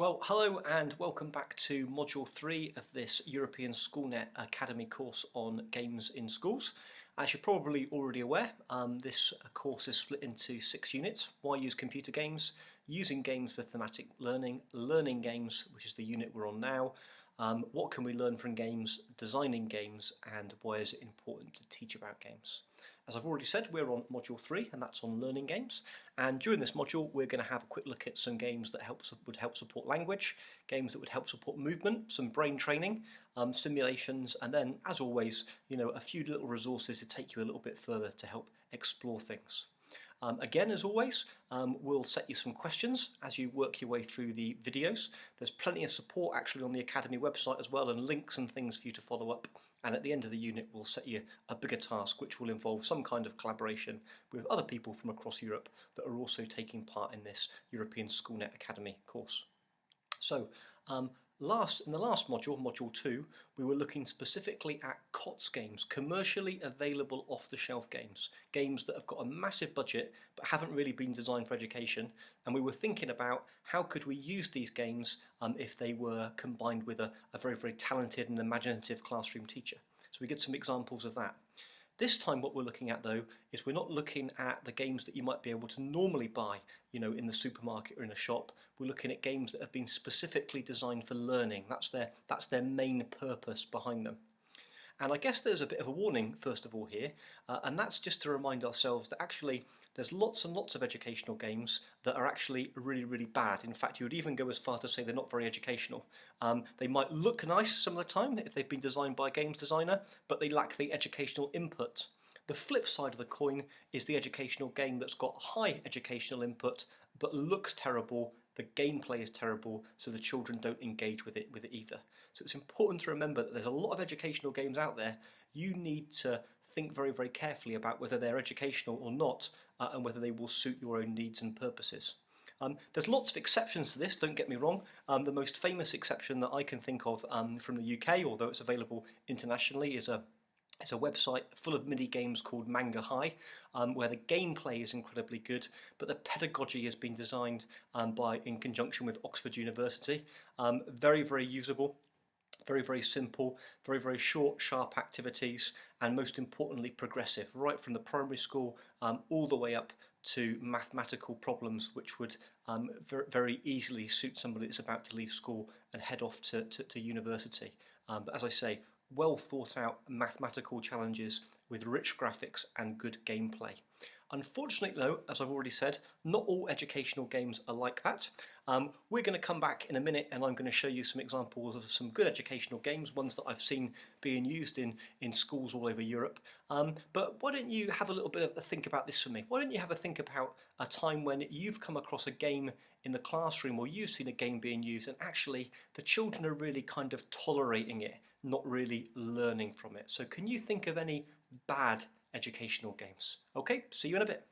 Well, hello and welcome back to Module 3 of this European SchoolNet Academy course on games in schools. As you're probably already aware, this course is split into 6 units. Why use computer games, using games for thematic learning, learning games, which is the unit we're on now, what can we learn from games, designing games, and why is it important to teach about games. As I've already said, we're on Module 3 and that's on learning games, and during this module we're going to have a quick look at some games that would help support language, games that would help support movement, some brain training, simulations, and then as always, a few little resources to take you a little bit further to help explore things. Again, as always, we'll set you some questions as you work your way through the videos. There's plenty of support actually on the Academy website as well, and links and things for you to follow up. And at the end of the unit, we'll set you a bigger task, which will involve some kind of collaboration with other people from across Europe that are also taking part in this European SchoolNet Academy course. So, in the last module, Module 2, we were looking specifically at COTS games, commercially available off-the-shelf games, games that have got a massive budget but haven't really been designed for education, and we were thinking about how could we use these games if they were combined with a very, very talented and imaginative classroom teacher. So we get some examples of that. This time what we're looking at though is we're not looking at the games that you might be able to normally buy, in the supermarket or in a shop. We're looking at games that have been specifically designed for learning. That's their main purpose behind them. And I guess there's a bit of a warning first of all here, and that's just to remind ourselves that actually there's lots and lots of educational games that are actually really, really bad. In fact, you would even go as far to say they're not very educational. They might look nice some of the time if they've been designed by a games designer, but they lack the educational input. The flip side of the coin is the educational game that's got high educational input but looks terrible. The gameplay is terrible, so the children don't engage with it either. So it's important to remember that there's a lot of educational games out there. You need to think very, very carefully about whether they're educational or not, and whether they will suit your own needs and purposes. There's lots of exceptions to this, don't get me wrong. The most famous exception that I can think of from the UK, although it's available internationally, is a website full of mini games called Manga High, where the gameplay is incredibly good, but the pedagogy has been designed in conjunction with Oxford University. Very, very usable, very, very simple, very, very short, sharp activities, and most importantly progressive, right from the primary school all the way up to mathematical problems, which would very easily suit somebody that's about to leave school and head off to university. But as I say, well thought out mathematical challenges with rich graphics and good gameplay. Unfortunately though, as I've already said, not all educational games are like that. We're going to come back in a minute and I'm going to show you some examples of some good educational games, ones that I've seen being used in schools all over Europe. But why don't you have a little bit of a think about this for me? Why don't you have a think about a time when you've come across a game in the classroom or you've seen a game being used and actually the children are really kind of tolerating it, not really learning from it. So can you think of any bad educational games? Okay, see you in a bit.